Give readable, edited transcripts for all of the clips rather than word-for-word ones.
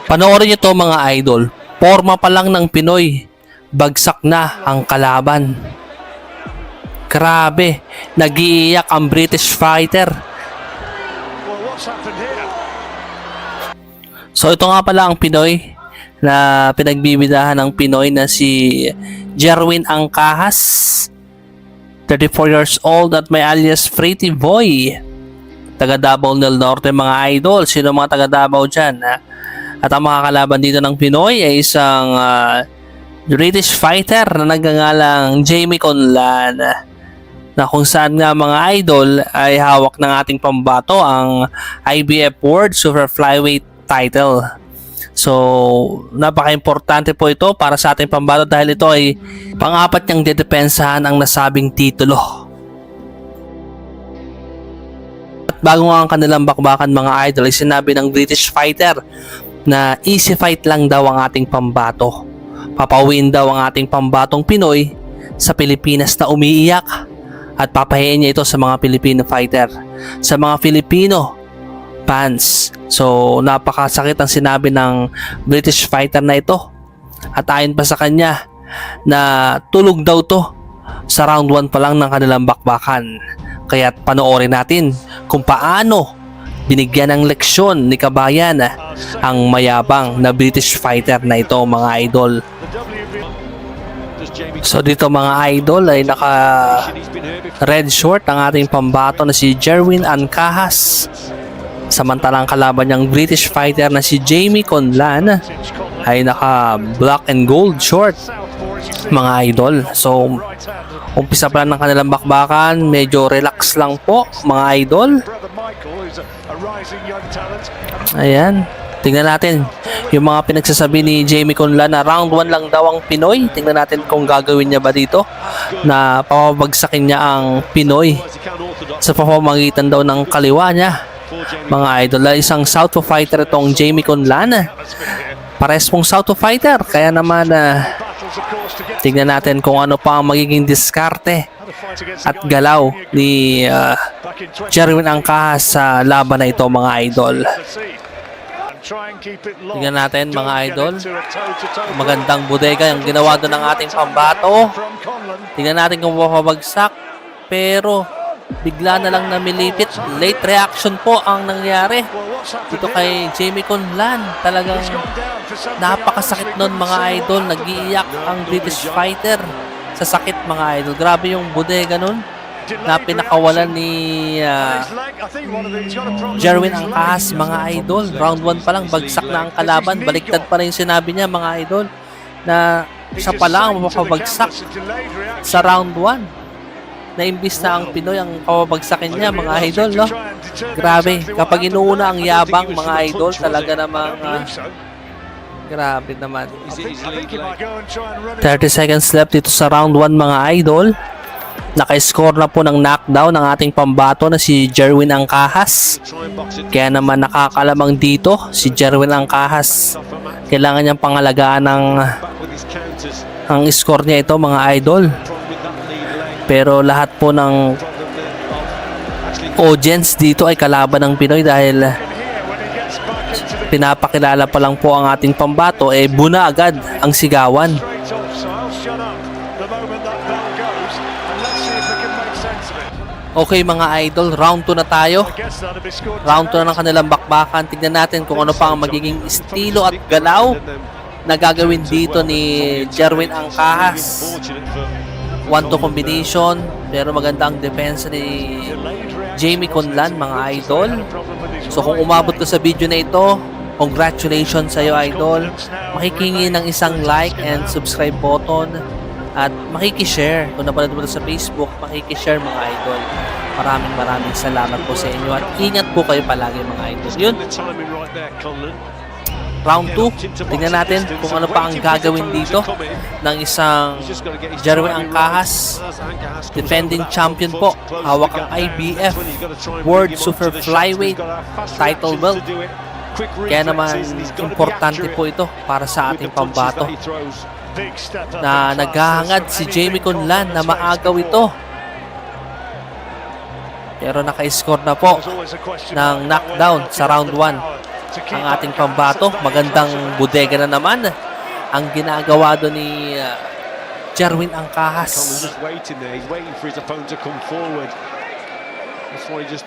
Panoorin nyo to mga idol. Forma pa lang ng Pinoy, bagsak na ang kalaban. Grabe, nag-iiyak ang British fighter. So ito nga pala ang Pinoy na pinagbibidahan ng Pinoy na si Jerwin Angkahas, 34 years old at may alias Pretty Boy. Taga Davao del Norte mga idol. Sino mga taga Davao dyan? Ha? At ang makakalaban dito ng Pinoy ay isang British fighter na nagngangalang Jamie Conlan, na kung saan nga mga idol ay hawak ng ating pambato ang IBF World Super Flyweight title. So, napaka-importante po ito para sa ating pambato dahil ito ay pang-apat niyang dedepensahan ang nasabing titulo. At bago nga ang kanilang bakbakan mga idol ay sinabi ng British fighter na easy fight lang daw ang ating pambato. Papauwiin daw ang ating pambatong Pinoy sa Pilipinas na umiiyak at papahiin niya ito sa mga Filipino fighter, sa mga Filipino fans. So napakasakit ang sinabi ng British fighter na ito. At ayon pa sa kanya na tulog daw to sa round 1 pa lang ng kanilang bakbakan. Kaya't panoorin natin kung paano binigyan ng leksyon ni Kabayan ang mayabang na British fighter na ito mga idol. So dito mga idol ay naka red short ang ating pambato na si Jerwin Angkahas. Samantalang kalaban niyang British fighter na si Jamie Conlan ay naka black and gold short mga idol. So umpisa pa lang ng kanilang bakbakan, medyo relax lang po mga idol. Ayan, tingnan natin yung mga pinagsasabi ni Jamie Conlan na round 1 lang daw ang Pinoy. Tingnan natin kung gagawin niya ba dito na papabagsakin niya ang Pinoy sa pamamagitan daw ng kaliwa niya. Mga idol, isang Southpaw fighter itong Jamie Conlan. Pares pong Southpaw fighter, kaya naman tingnan natin kung ano pa ang magiging diskarte at galaw ni Jerwin Angkahas sa laban na ito mga idol. Tingnan natin mga idol, magandang bodega yung ginawa doon ng ating pambato. Tingnan natin kung mapabagsak, pero bigla na lang namilipit. Late reaction po ang nangyari dito kay Jamie Conlan. Talagang napakasakit nun mga idol. Nag-iiyak ang British fighter sa sakit mga idol. Grabe yung bodega nun na pinakawalan ni Jerwin Angkahas mga idol. Round 1 pa lang, bagsak na ang kalaban. Baliktad pa rin yung sinabi niya mga idol na siya pa lang mapapabagsak sa round 1. Na imbis na ang Pinoy ang pabagsakin niya mga idol, no? Grabe, kapag inuuna ang yabang mga idol, talaga namang grabe naman. 30 seconds left dito sa round 1 mga idol. Naka-score na po ng knockdown ng ating pambato na si Jerwin Angkahas. Kaya naman nakakalamang dito si Jerwin Angkahas. Kailangan niyang pangalagaan ang score niya ito mga idol. Pero lahat po ng audience dito ay kalaban ng Pinoy dahil pinapakilala pa lang po ang ating pambato, buna agad ang sigawan. Okay mga idol, round 2 na tayo. Round 2 na ng kanilang bakbakan. Tignan natin kung ano pa ang magiging estilo at galaw na gagawin dito ni Jerwin Angkahas. 1-2 combination, pero maganda ang depensa ni Jamie Conlan mga idol. So kung umabot ko sa video na ito, congratulations sa iyo idol. Makikingi ng isang like and subscribe button at makikishare. Kung napanood mo sa Facebook, makikishare mga idol. Maraming salamat po sa inyo at ingat po kayo palagi mga idol. Yun, round 2, tingnan natin kung ano pa ang gagawin dito ng isang Jerwin Angkahas, defending champion po, hawak ang IBF World Super Flyweight title belt. Kaya naman importante po ito para sa ating pambato na naghahangad si Jamie Conlan na maagaw ito. Pero naka-score na po ng knockdown sa round 1 ang ating pambato. Magandang bodega na naman ang ginagawa doon ni Jerwin Angkahas. Just waiting there. He's waiting for his opponent to come forward. That's why just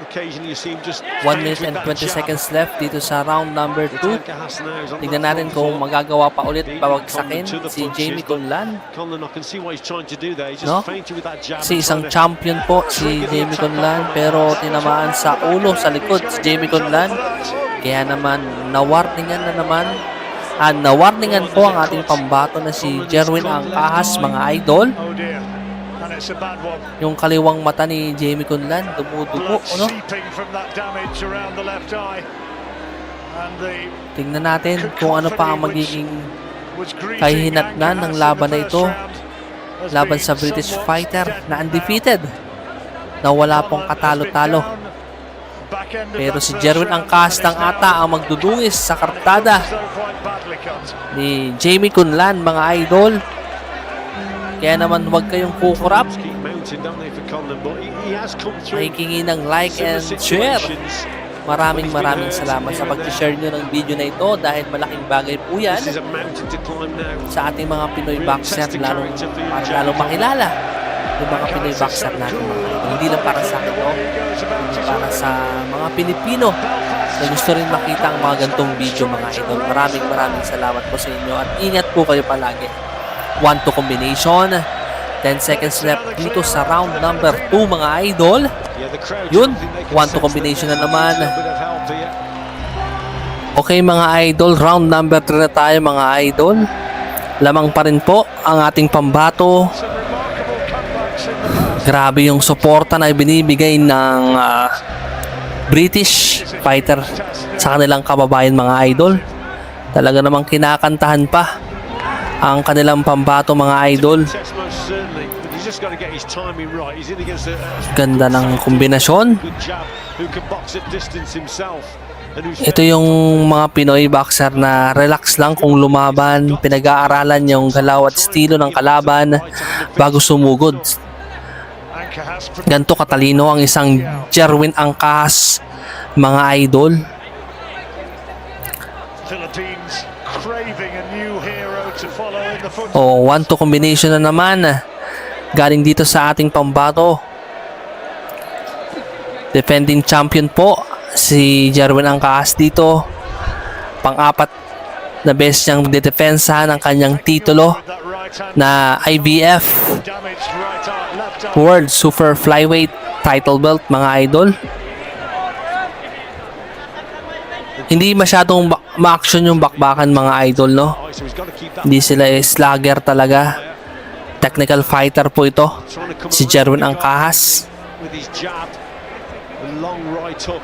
occasionally you see him just 1 minute and 20 seconds left dito sa round number 2. Tignan natin kung magagawa pa ulit pabagsakin si Jamie Conlan. Conlan, I can see what he's trying to do there. He's just No? fainted with that jab. Kasi isang champion po si Jamie Conlan, pero tinamaan sa ulo, sa likod si Jamie Conlan. Kaya naman nawarningan na naman. Nawarningan po ang ating pambato na si Jerwin Angkahas, mga idol. Oh dear. And it's a bad one. Yung kaliwang mata ni Jamie Conlan dumudugo, Blood ano? seeping from that damage around the left eye. And the Tingnan natin kung ano pa ang magiging was greeting kahihinatnan ng Angkahas laban in na the ito. first round as Laban being sa British somewhat fighter dead na man undefeated, na wala pong Conlan has been katalo-talo. down. Back end of Pero that si first Jerwin round, Angkahas and ng is now- ata ang magdudungis sa and it kartada looks as though quite badly cut. ni Jamie Conlan, mga idol. Kaya naman huwag kayong kukurap. Keep mounting, don't they, for Conlan? But he has come through Makikingi ng like similar and share. situations. Maraming salamat sa pag-share nyo ng video na ito dahil malaking bagay po yan This is a mountain to climb now. sa ating mga Pinoy boxer, para lalong makilala yung mga Pinoy boxer natin, mga idol. Hindi lang para sa akin, no? Hindi para sa mga Pilipino na gusto rin makita ang mga gantong video, mga idol. Maraming salamat po sa inyo at ingat po kayo palagi. 1-2 combination. 10 seconds left dito sa round number 2, mga idol. Yeah, the crowd, Yun, I think they can 1-2 sense combination that na naman. there's a bit of help here. Okay, mga idol, round number 3 na tayo, mga idol. Lamang pa rin po ang ating pambato. Some remarkable comebacks in the past. Grabe yung suporta na ibinibigay ng British fighter sa kanilang kababayan, mga idol. Talaga namang kinakantahan pa ang kanilang pambato, mga idol. Test most certainly, but he's just got to get his timing right. He's in against a Ganda ng kombinasyon. good jab who can box at distance himself. And who's Ito yung mga Pinoy boxer na relax lang kung lumaban, pinag-aaralan yung galaw at estilo ng kalaban bago sumugod. Angkahas Ganto katalino ang isang Jerwin Angkahas, mga idol. Philippines craving a new hero to follow in the footsteps. O 1-2 combination na naman galing dito sa ating pambato. Defending champion po si Jerwin Angkahas dito. Pang-apat na beses niyang dedepensa ng kanyang titulo With that right hand na IBF damaged right arm, left arm. World Super Flyweight title belt, mga idol. Hindi masyadong ma-action yung bakbakan, mga idol, no? so he's got to keep that Hindi sila slugger talaga. Technical fighter po ito, trying to come si around Jerwin the guy Angkahas. with his jab, a long right hook.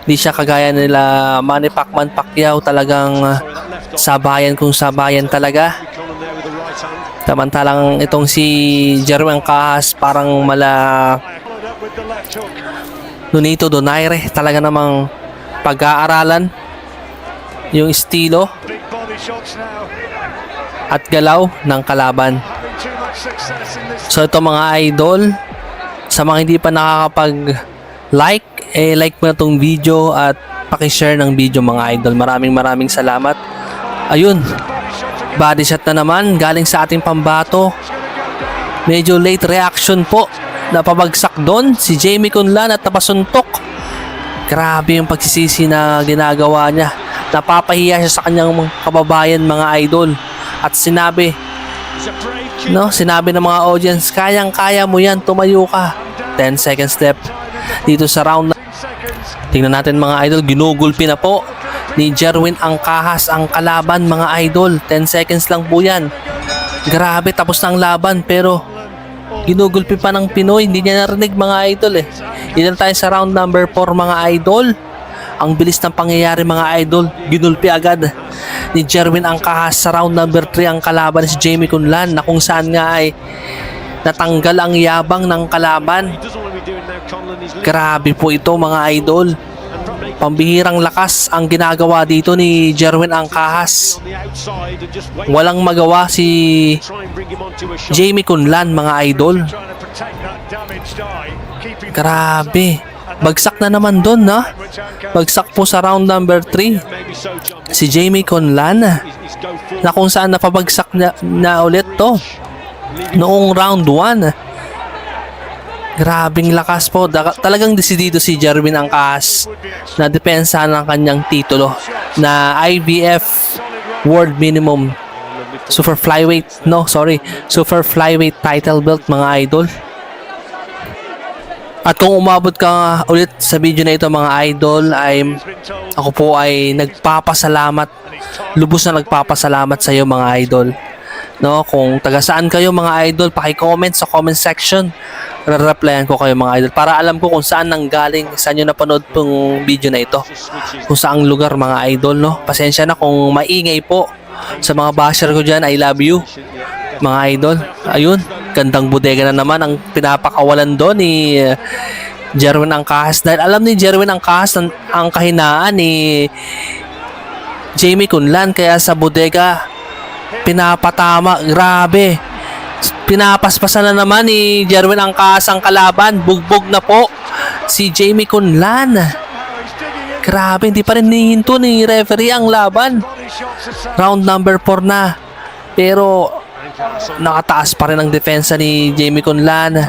Hindi siya kagaya nila Manny Pacman Pacquiao, talagang Sorry, that left arm. sabayan kung sabayan talaga. Conlan there with the right hand. Samantalang itong si Jerwin Angkahas parang mala Followed up with the left hook. Nonito Donaire, talaga namang pag-aaralan yung estilo Big body shots now. at galaw ng kalaban. Having too much success in this. So ito, mga idol, sa mga hindi pa nakakapag-like, like mo na tong video at pakishare ng video, mga idol. Maraming salamat. Ayun, Body shot again. body shot na naman galing sa ating pambato. It's gonna go down. Medyo late reaction po. Napabagsak doon si Jamie Conlan at napasuntok. Grabe yung pagsisisi na ginagawa niya. Napapahiya siya sa kanyang mga kababayan, mga idol. At sinabi, He's a brave kid. no, sinabi ng mga audience, kayang-kaya mo yan, tumayo ka. 10 seconds left dito sa round. 10 seconds. Tingnan natin, mga idol, ginugulpi na po ni Jerwin Angkahas ang kalaban, mga idol. 10 seconds lang po yan. Grabe, tapos na ang laban, pero ginugulpi pa ng Pinoy. Hindi niya narinig, mga idol eh. Dito na tayo sa round number 4, mga idol. Ang bilis ng pangyayari, mga idol. Ginulpi agad ni Jerwin Angkahas sa round number 3 ang kalaban si Jamie Conlan, na kung saan nga ay natanggal ang yabang ng kalaban. He doesn't want to be doing now, Conlan. He's Grabe po ito, mga idol. and probably Pambihirang lakas ang ginagawa dito ni Jerwin Angkahas. on the outside and just wait. Walang magawa si Try and bring him onto a shot. Jamie Conlan, mga idol. Trying to protect that damaged eye. Keeping Grabe. and Bagsak na naman doon, no? Bagsak po sa round number 3 Maybe so, John. si Jamie Conlan, He's go forward. na kung saan napabagsak na ulit to noong round 1. Grabing lakas po. Talagang desidido si Jerwin Angkas na depensa ng kanyang titulo na IBF World Minimum Super Flyweight. Super Flyweight title belt, mga idol. At kung umabot ka ulit sa video na ito, mga idol, ay ako po ay nagpapasalamat, lubos na nagpapasalamat sa iyo, mga idol. No, kung taga saan kayo, mga idol, paki-comment sa comment section. Re-replyan ko kayo, mga idol, para alam ko kung saan nanggaling, saan nyo napanood tong video na ito, kung saang lugar, mga idol, no. Pasensya na kung maingay po sa mga basher ko dyan. I love you, mga idol. Ayun, gandang bodega na naman ang pinapakawalan doon ni Jerwin Angkas, dahil alam ni Jerwin Angkas ang kahinaan ni Jamie Conlan, kaya sa bodega pinapatama. Grabe, pinapaspasan na naman ni Jerwin Angkas ang kalaban. Bugbog na po si Jamie Conlan. Grabe, hindi pa rin nihinto ni referee ang laban. Round number 4 na, pero nakataas pa rin ang depensa ni Jamie Conlan.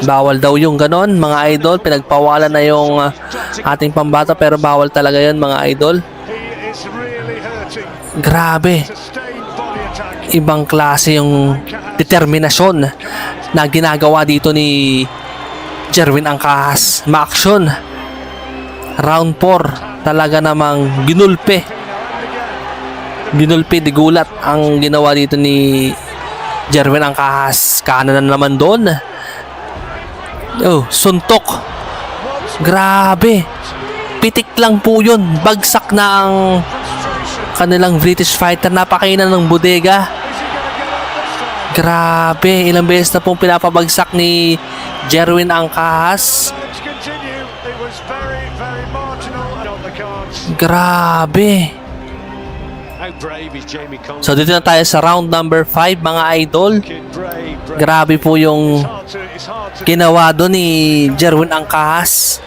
Bawal daw yung ganon, mga idol. Pinagpawalan na yung ating pambata, pero bawal talaga yun, mga idol. Grabe, ibang klase yung determinasyon na ginagawa dito ni Jerwin Angkas. Ma-action. Round 4, talaga namang ginulpi di gulat ang ginawa dito ni Jerwin Angkas. Kanan na naman doon. Oh, suntok. Grabe, pitik lang po yun. Bagsak na ang kanilang British fighter. Napakainan ng bodega. Grabe, ilang beses na pong pinapabagsak ni Jerwin Angkas. Grabe. How brave is Jamie Conlan? So dito na tayo sa round number 5, mga idol. Brave. Grabe po yung ginawa doon ni Jerwin Angkas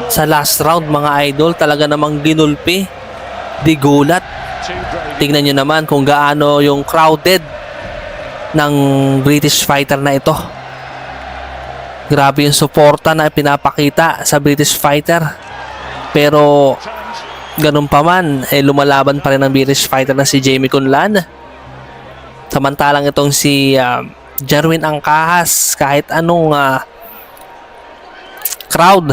sa last round, mga idol. Talaga namang ginulpi di gulat. Tingnan nyo naman kung gaano yung crowded ng British fighter na ito. Grabe yung suporta na pinapakita sa British fighter. Pero ganun pa man, lumalaban pa rin ang British fighter na si Jamie Conlan. Samantalang itong si Jerwin Angkas, kahit anong crowd,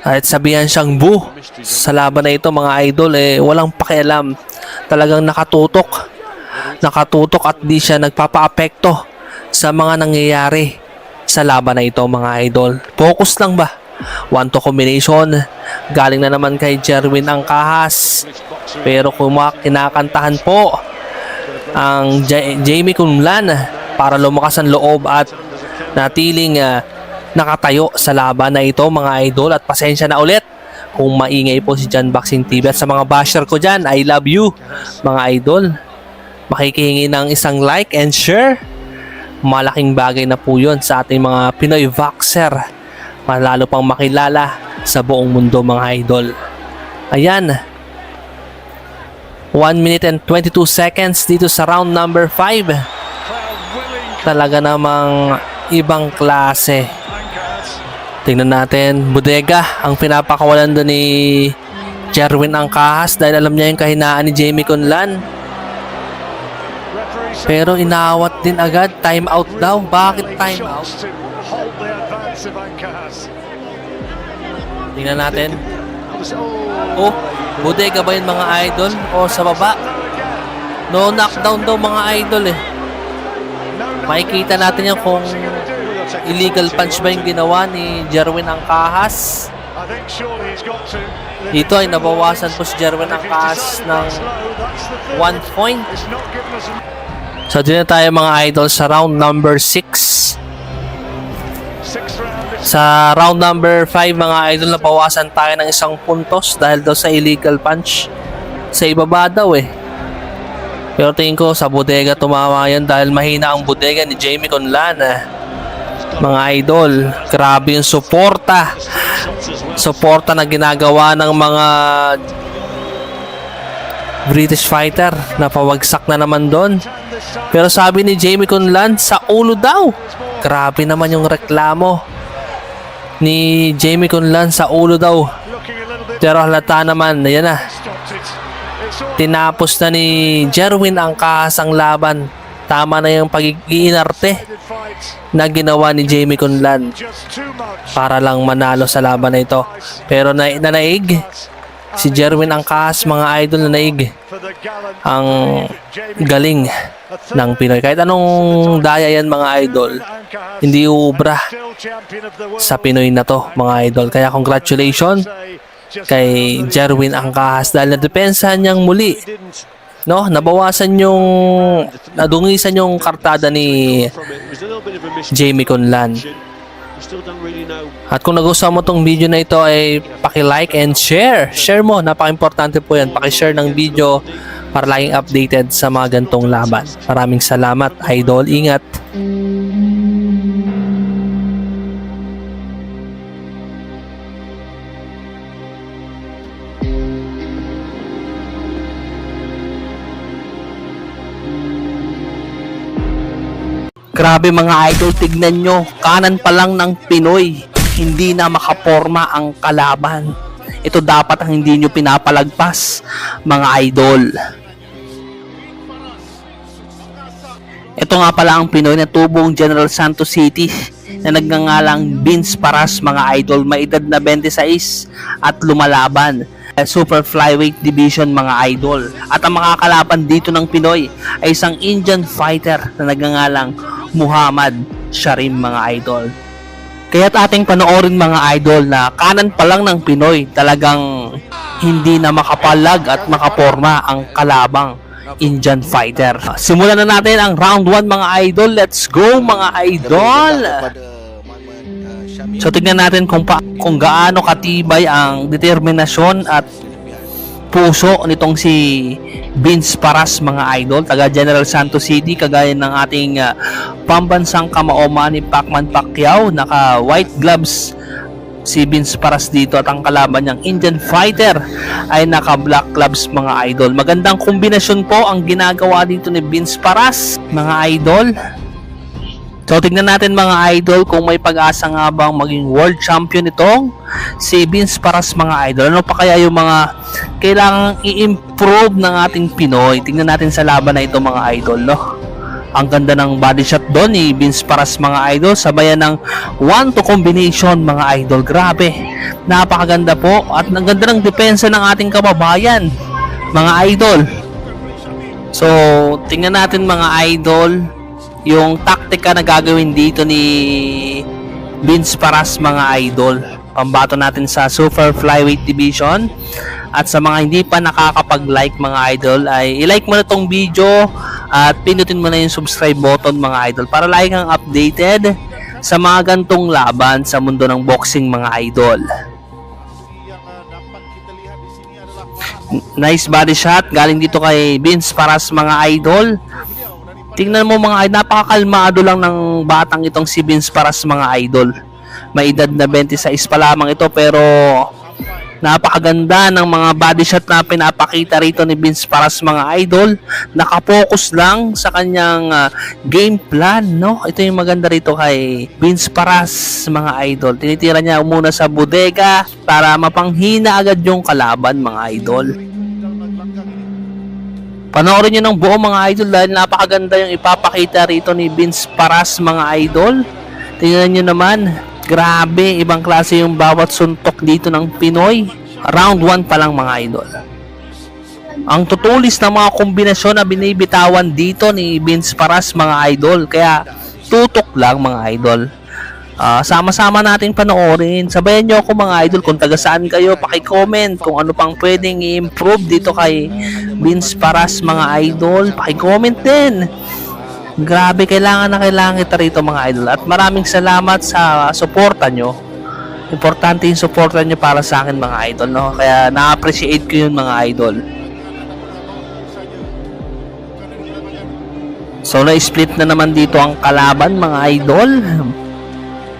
kahit sabihan siyang boo sa laban na ito, mga idol, walang pakialam. Talagang nakatutok at di siya nagpapa-apekto sa mga nangyayari sa laban na ito, mga idol. Focus lang ba? 1-2 combination galing na naman kay Jerwin Angkas, pero kinakantahan po ang Jamie Conlan para lumakas ang loob at natiling nakatayo sa laban na ito, mga idol. At pasensya na ulit kung maingay po si John Boxing TV. At sa mga basher ko dyan, I love you, mga idol. Makikihingi ng isang like and share. Malaking bagay na po yun sa ating mga Pinoy Voxer, lalo pang makilala sa buong mundo, mga idol. Ayan, 1 minute and 22 seconds dito sa round number 5. Talaga namang ibang klase. Tingnan natin, bodega ang pinapakawalan doon ni Jerwin Angkas, dahil alam niya yung kahinaan ni Jamie Conlan. Pero inawat din agad. Time out daw. Bakit time out? Tingnan natin. Oh, bodega ba yun, mga idol? O sa baba? No knockdown daw, mga idol Makikita natin yan kung illegal punch ba yung ginawa ni Jerwin Angkas. Dito ay nabawasan po si Jerwin Angkas ng 1 point. So dito na tayo, mga idol, sa round number 6. Sa round number 5, mga idol, nabawasan tayo ng 1 puntos dahil daw sa illegal punch sa ibaba daw Pero tingin ko sa bodega tumama yan, dahil mahina ang bodega ni Jamie Conlan. Mga idol, grabe yung suporta. Suporta na ginagawa ng mga British fighter na pawagsak na naman doon. Pero sabi ni Jamie Conlan, sa ulo daw. Grabe naman yung reklamo ni Jamie Conlan, sa ulo daw. Pero halata naman, yan na. Tinapos na ni Jerwin ang kahasang laban. Tama na yung pag-iinarte na ginawa ni Jamie Conlan para lang manalo sa laban na ito. Pero nanaig si Jerwin ang kahas, mga idol, nanaig ang galing ng Pinoy. Kahit anong daya yan, mga idol, hindi uubra sa Pinoy na to, mga idol. Kaya congratulations kay Jerwin ang kahas dahil nadepensahan niyang muli. No, nabawasan yung nadungisan yung kartada ni Jamie Conlan. At kung nagustuhan mo tong video na ito ay paki-like and share. Share mo, napaka-importante po yan. Paki-share ng video para laging updated sa mga gantong laban. Maraming salamat, idol. Ingat. Grabe mga idol, tignan nyo, kanan pa lang ng Pinoy, hindi na makaporma ang kalaban. Ito dapat ang hindi nyo pinapalagpas, mga idol. Ito nga pala ang Pinoy na tubong General Santos City na nagngangalang Vince Paras, mga idol. May edad na 26 at lumalaban Super Flyweight Division, mga idol. At ang makakalaban dito ng Pinoy ay isang Indian fighter na nagngangalang Muhammad Sharim, mga idol. Kaya't ating panoorin, mga idol, na kanan pa lang ng Pinoy, talagang hindi na makapalag at makaporma ang kalabang Indian fighter. Simulan na natin ang round 1, mga idol. Let's go, mga idol! So tignan natin kung gaano katibay ang determinasyon at puso nitong si Vince Paras, mga idol, taga General Santos City, kagaya ng ating pambansang kamaoma ni Pacman Pacquiao. Naka white gloves si Vince Paras dito at ang kalaban niyang Indian fighter ay naka black gloves, mga idol. Magandang kombinasyon po ang ginagawa dito ni Vince Paras, mga idol. So tignan natin, mga idol, kung may pag-asa nga bang maging world champion itong si Vince Paras, mga idol. Ano pa kaya yung mga kailangang i-improve ng ating Pinoy? Tignan natin sa laban na ito, mga idol, no? Ang ganda ng body shot doon ni Vince Paras, mga idol, sabayan ng 1-2 combination, mga idol. Grabe, napakaganda po at ang ganda ng depensa ng ating kababayan, mga idol. So tingnan natin, mga idol, yung taktika na gagawin dito ni Vince Paras, mga idol. Pambato natin sa Super Flyweight Division. At sa mga hindi pa nakakapag-like, mga idol, ay i-like mo na tong video at pinutin mo na yung subscribe button, mga idol, para lagi kang updated sa mga gantong laban sa mundo ng boxing, mga idol. Nice body shot galing dito kay Vince Paras, mga idol. Tingnan mo, mga idol, napakakalmado lang ng batang itong si Vince Paras, mga idol. May edad na 26 pa lamang ito, pero napakaganda ng mga body shot na pinapakita rito ni Vince Paras, mga idol. Nakapokus lang sa kanyang game plan, no? Ito yung maganda rito kay Vince Paras, mga idol. Tinitira niya muna sa bodega para mapanghina agad yung kalaban, mga idol. Panoorin nyo ng buo, mga idol, dahil napakaganda yung ipapakita rito ni Vince Paras, mga idol. Tingnan nyo naman, grabe, ibang klase yung bawat suntok dito ng Pinoy. Round 1 pa lang, mga idol. Ang tutulis na mga kombinasyon na binibitawan dito ni Vince Paras, mga idol. Kaya tutok lang, mga idol. Sama-sama natin panoorin. Sabayan nyo ako, mga idol, kung taga saan kayo, paki-comment kung ano pang pwedeng i-improve dito kay Vince Paras, mga idol. Paki-comment din. Grabe, kailangan na kailangan kita rito, mga idol. At maraming salamat sa suporta nyo. Importante yung suporta nyo para sa akin, mga idol, no? Kaya na-appreciate ko yun, mga idol. So na-split na naman dito ang kalaban, mga idol.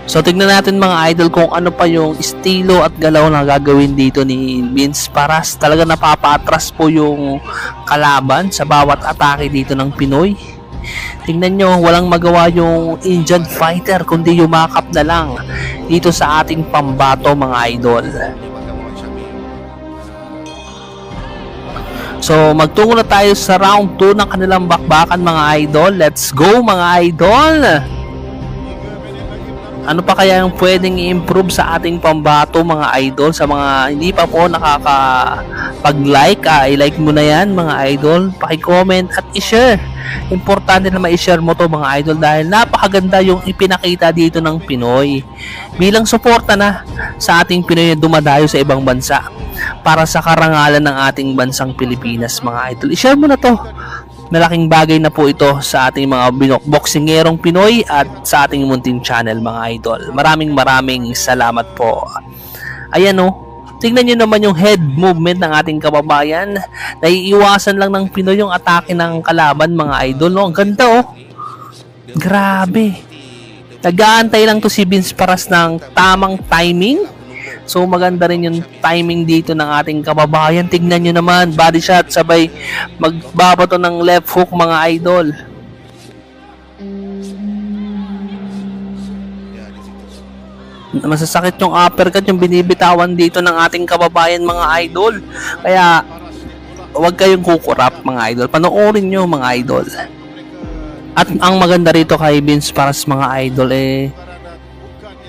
So tignan natin mga idol kung ano pa yung estilo at galaw na gagawin dito ni Vince Paras. Talaga napapa-atras po yung kalaban sa bawat atake dito ng Pinoy. Tingnan nyo, walang magawa yung Indian fighter kundi yumakap na lang dito sa ating pambato mga idol. So magtungo na tayo sa round 2 ng kanilang bakbakan mga idol. Let's go mga idol! Ano pa kaya yung pwedeng i-improve sa ating pambato mga idol? Sa mga hindi pa po nakakapag-like, i-like mo na yan mga idol. Paki-comment at i-share. Importante na ma-share mo to mga idol dahil napakaganda yung ipinakita dito ng Pinoy. Bilang suporta na sa ating Pinoy na dumadayo sa ibang bansa para sa karangalan ng ating bansang Pilipinas mga idol. I-share mo na to. Malaking bagay na po ito sa ating mga boksingerong Pinoy at sa ating munting channel mga idol. Maraming salamat po. Ayan o, tingnan nyo naman yung head movement ng ating kababayan. Naiiwasan lang ng Pinoy yung atake ng kalaban mga idol. No? Ang ganda oh. Grabe. Nag-aantay lang to si Vince Paras ng tamang timing. So maganda rin yung timing dito ng ating kababayan. Tignan nyo naman, body shot, sabay magbabato ng left hook mga idol. Masasakit yung uppercut yung binibitawan dito ng ating kababayan mga idol. Kaya huwag kayong kukurap mga idol. Panoorin nyo mga idol. At ang maganda rito kay Vince Paras mga idol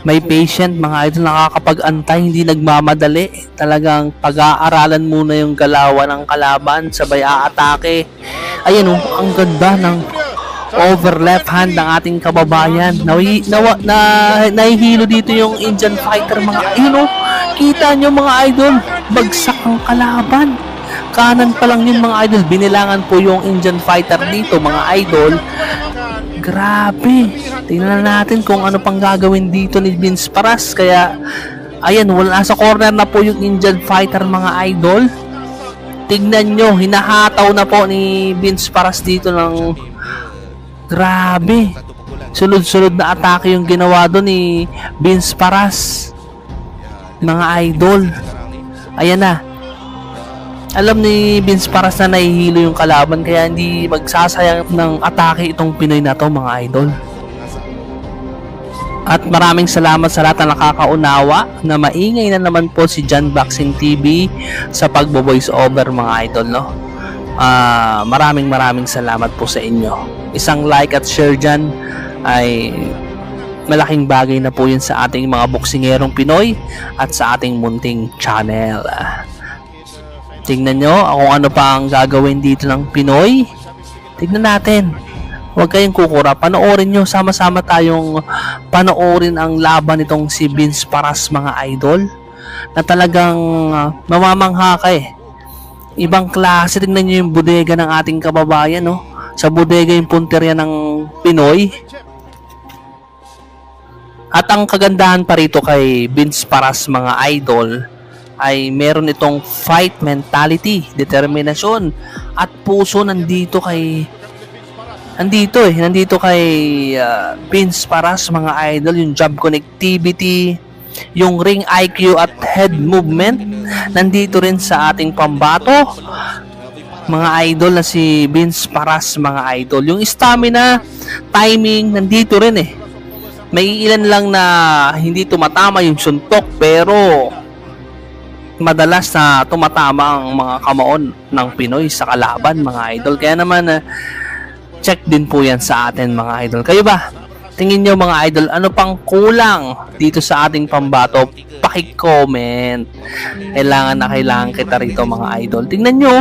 may patient mga idol, nakakapag-antay, hindi nagmamadali. Talagang pag-aaralan muna yung galawan ng kalaban, sabay aatake. Ayan ang ganda ng over left hand ng ating kababayan. Nahihilo dito yung Indian fighter mga idol. Kita nyo mga idol, bagsak ang kalaban. Kanan pa lang yun mga idol, binilangan po yung Indian fighter dito mga idol. Grabe. Tingnan natin kung ano pang gagawin dito ni Vince Paras. Kaya, ayan, wala sa corner na po yung Indian fighter mga idol. Tingnan nyo, hinahataw na po ni Vince Paras dito ng grabe. Sunod-sunod na atake yung ginawa doon ni Vince Paras. Mga idol. Ayan na. Alam ni Vince Paras na nahihilo yung kalaban kaya hindi magsasayang ng atake itong Pinoy na to mga idol. At maraming salamat sa lahat na nakakaunawa na maingay na naman po si John Boxing TV sa pagbo-voice over mga idol no. Maraming salamat po sa inyo. Isang like at share dyan ay malaking bagay na po yun sa ating mga boksingerong Pinoy at sa ating munting channel. Tingnan nyo kung ano pa ang gagawin dito ng Pinoy. Tingnan natin. Huwag kayong kukura. Panoorin nyo. Sama-sama tayong panoorin ang laban nitong si Vince Paras mga idol. Na talagang mamamangha ka Ibang klase. Tingnan nyo yung bodega ng ating kababayan. No? Sa bodega yung punterya ng Pinoy. At ang kagandahan pa rito kay Vince Paras mga idol ay meron itong fight mentality, determinasyon at puso nandito kay Vince Paras mga idol. Yung job connectivity, yung ring IQ at head movement nandito rin sa ating pambato mga idol na si Vince Paras mga idol. Yung stamina, timing nandito rin may ilan lang na hindi tumatama yung suntok pero madalas na tumatama ang mga kamaon ng Pinoy sa kalaban mga idol. Kaya naman check din po yan sa atin mga idol. Kayo ba? Tingin nyo mga idol, ano pang kulang dito sa ating pambato? Paki-comment. Kailangan kita rito mga idol. Tingnan nyo.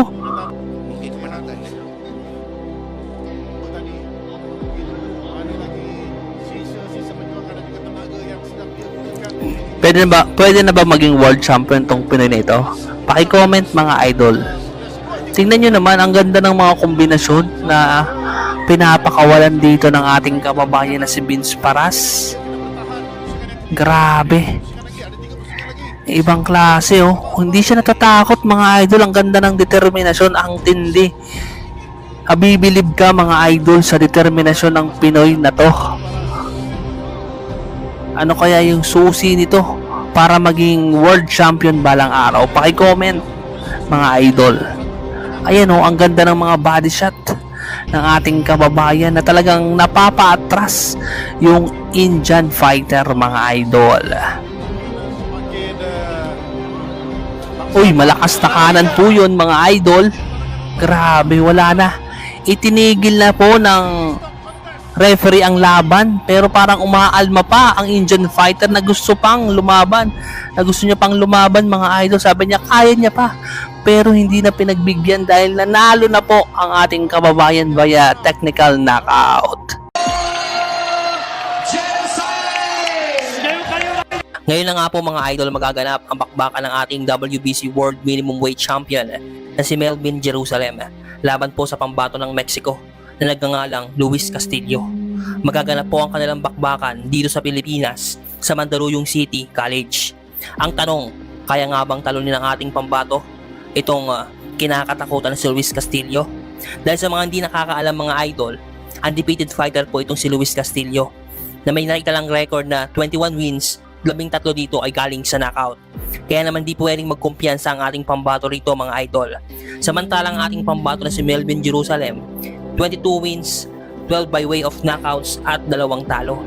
Pwede na ba maging world champion tong Pinoy na ito? Paki-comment mga idol. Tingnan nyo naman, ang ganda ng mga kombinasyon na pinapakawalan dito ng ating kababayan na si Vince Paras. Grabe. Ibang klase Hindi siya natatakot mga idol. Ang ganda ng determinasyon, ang tindi. Habibilib ka mga idol sa determinasyon ng Pinoy na to. Ano kaya yung susi nito para maging world champion balang araw? Paki-comment mga idol. Ayan ang ganda ng mga body shot ng ating kababayan na talagang napapa-atras yung Indian fighter mga idol. Uy, malakas na kanan po yun mga idol. Grabe, wala na. Itinigil na po ng referee ang laban, pero parang umaalma pa ang Indian fighter na gusto pang lumaban. Na gusto niya pang lumaban mga idol. Sabi niya, kaya niya pa. Pero hindi na pinagbigyan dahil nanalo na po ang ating kababayan via technical knockout. Ngayon na nga po mga idol magaganap ang bakbakan ng ating WBC World Minimum Weight Champion na si Melvin Jerusalem laban po sa pambato ng Mexico na nagngangalang Luis Castillo. Magaganap po ang kanilang bakbakan dito sa Pilipinas sa Mandaluyong City College. Ang tanong, kaya nga bang talunin ng ating pambato itong kinakatakutan si Luis Castillo? Dahil sa mga hindi nakakaalam mga idol, undefeated fighter po itong si Luis Castillo na may naitalang record na 21 wins, 13 dito ay galing sa knockout. Kaya naman di pwedeng magkumpiyansa ang ating pambato rito mga idol. Samantalang ating pambato na si Melvin Jerusalem, 22 wins, 12 by way of knockouts at 2 talo.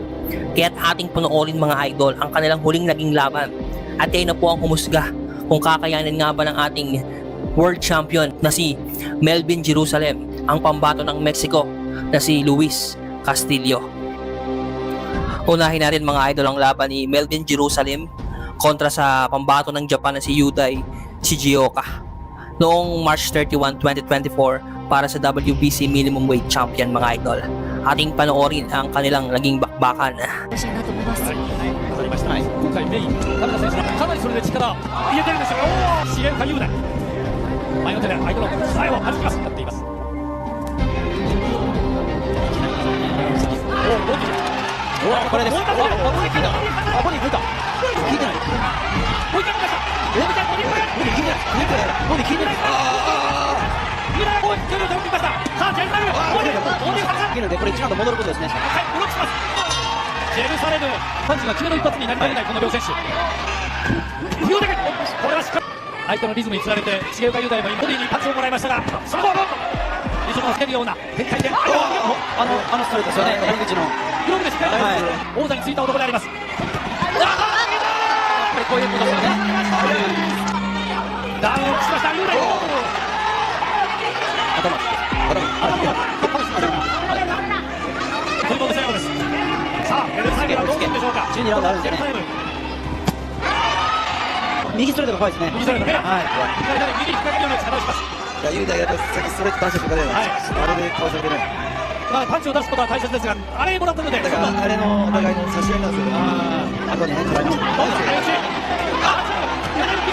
Kaya't ating panoorin mga idol ang kanilang huling naging laban. At kayo na po ang humusga kung kakayanin nga ba ng ating world champion na si Melvin Jerusalem ang pambato ng Mexico na si Luis Castillo. Unahin natin mga idol ang laban ni Melvin Jerusalem kontra sa pambato ng Japan na si Yudai Shigioka noong March 31, 2024 para sa WBC Minimum Weight Champion mga idol. Ating panoorin ang kanilang naging bakbakan. 今回メイン、田中選手がかなりそれで力を入れてるんですよ。支援下優大。前の手で相手の前を弾きます。やっています。これです。ボディ効いた。ボディ効いた。効いてない。もう一回来ました。ボディ効いてない。ボディ効いてない。距離を取ってきました。さあ、ジェルサレム。ボディかかる。これ一番と戻ることですね。はい、ブロックします。ジェルサレム、パンチが決めの一発になりかねないこの両選手。これはしっかり相手のリズムにつられて重岡雄大もボディにパンチをもらいましたが、その後リズムをつけるような展開であのストレートですよね、堀口のブロックでしっかり王座についた男であります。これこういうことですよね。ダウンをしました雄大。ということで最後です。さあ、メダルサイドはどうなるんでしょうか。12ラウンドあるんですね。右ストレートが怖いですね。右ストレートね。はい。右に引っ掛けるような力をします。雄大がやっぱり先ストレート出してるからね。はい。あれでかわされてね。まあパンチを出すことは大切ですが、あれもらったので。だからあれのお互いの差し合いなんですよ。あとにね、捉えました。どうぞ。右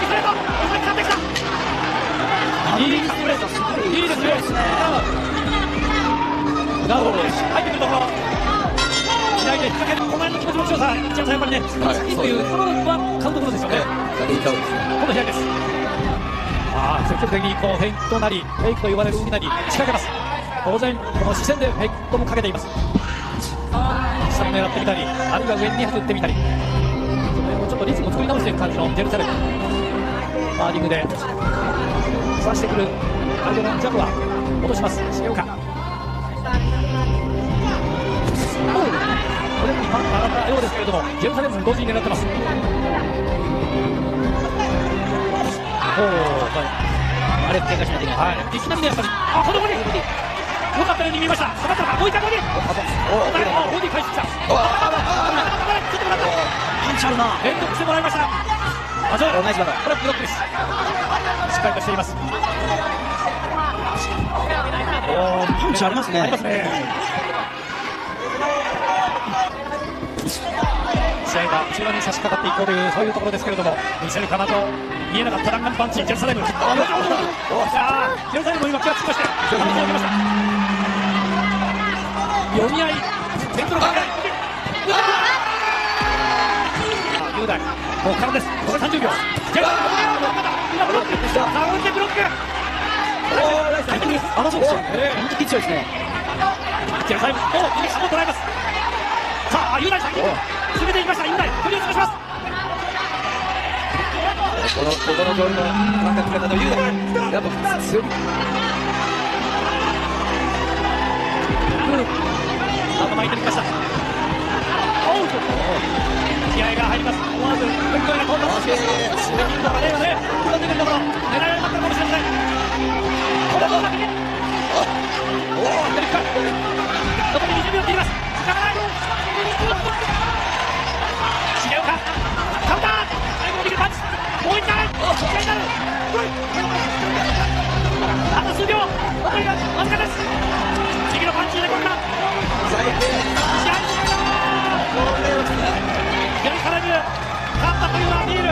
ストレート。使ってきた。右ストレートすごいいいですね。なるほど。入ってくるところ。左で引っ掛ける、この辺の気持ちの強さ、一山さんやっぱりね、いいというところは買うところですよね。この部屋です。積極的にこうフェイントなり、フェイクと呼ばれる動きなり仕掛けます。当然、この視線でフェイクトもかけています。下を狙ってみたり、あるいは上に振ってみたり、その辺もちょっとリズムを作り直している感じのジェルサレム。バーディングで刺してくる相手のジャブは落とします、重岡。これにパンが上がったようですけれども、ジェルサレムも同時に狙ってます。あれ喧嘩しないといけない。いきなりね、やっぱりこのボディよかったように見えました。下がったのか、もう一回ボディボディ返してきた。ちょっと待ってパンチあるな。連続してもらいました。ナイスバター。これはブロックです。しっかりとしています。パンチありますね。ありますね。試合が中盤に差し掛かっていこうというそういうところですけれども、見せるかなと見えなかった弾丸パンチ、ジェルサレム。ジェルサレムも今気がつきましてパンチを受けました。読み合い、テントの考え。雄大、もうカウンです。これ30秒。ジェルサレム、今ブロック。さあ、置いてブロック。そうですよ。本当に強いですね。ジェルサレム、右下も捉えます。さあ、あ、雄大先に攻めていきました。雄大、距離を潰します。この通りの感覚型の雄大、やっぱ強い。スタート前に行きました。おうと気合が入ります。思わず声が飛んだ。スペインのバレーがね、飛んでくるところ狙いなかったかもしれません。これはどうだ。おお、出るか。残り20秒切ります。時間がない。重岡カウンター。最後のビッグパンチ。もう一回試合になる。あと数秒残りがわずかです。次のパンチでこんな試合終了。やりさらに勝ったというアピール。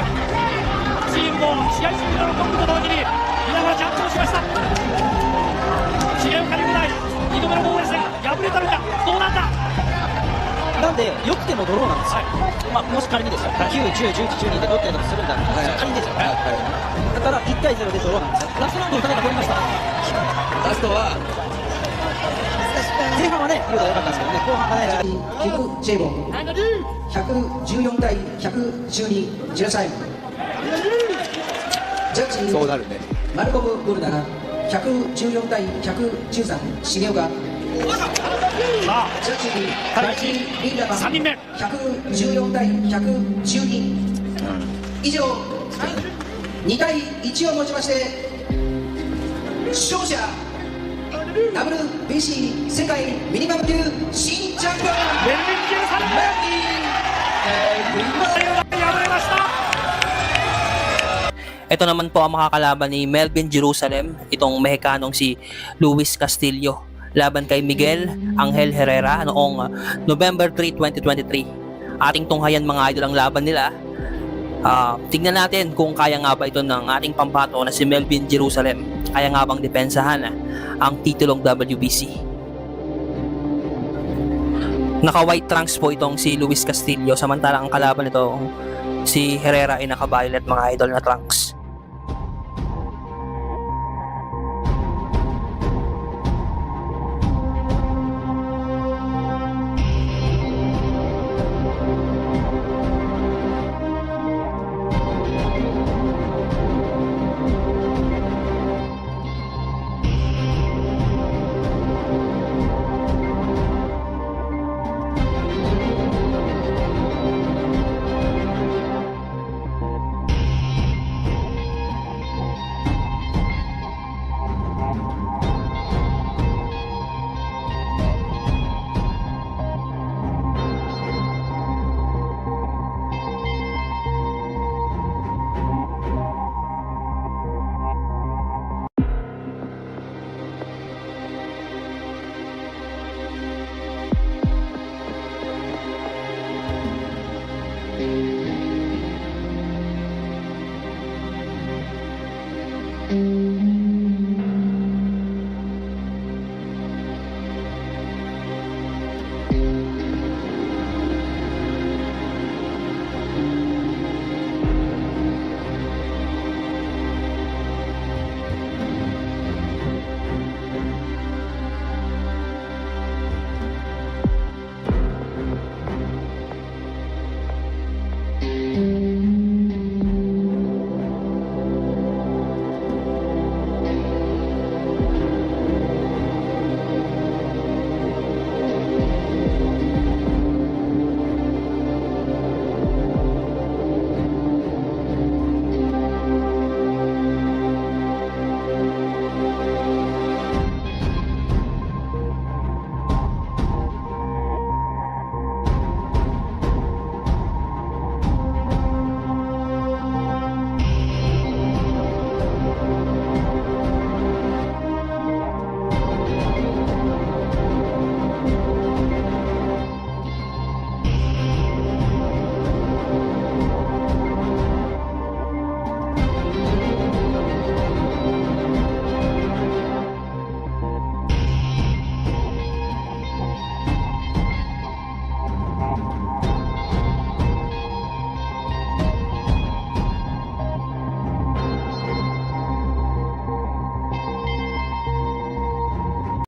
チームも試合終了のゴングと同時に見ながらジャンプをしました。重岡龍大2度目の防衛戦敗れたのかどうなんだ。なんで、良くてもドローなんですよ。まあ、もし仮にですよ、9、10、11、12で取ったりとかするんだったら、仮にですよ。だから、1対0でドローなんですよ。ラストラウンドをただ取りました。ラストは前半はね、雄大良かったんですけどね、後半がね、キク・ジェイボン114対112ジェラサイムジャッジそうなるね。マルコム・ブルナが114対113重岡さあジャッジ第一リンダマン3人目114対112以上2対1をもちまして勝者WBC 世界ミニマム級新チャンピオンベルリンジェルサレム敗れました。Ito naman po ang makakalaban ni Melvin Jerusalem, itong Mexicanong si Luis Castillo, laban kay Miguel Angel Herrera noong November 3, 2023. Ating tunghayan mga idol ang laban nila. Tingnan natin kung kaya nga ba ito ng ating pambato na si Melvin Jerusalem. Kaya nga bang depensahan ang titulong WBC. Naka-white trunks po itong si Luis Castillo, samantalang ang kalaban nito si Herrera ay naka-violet mga idol na trunks.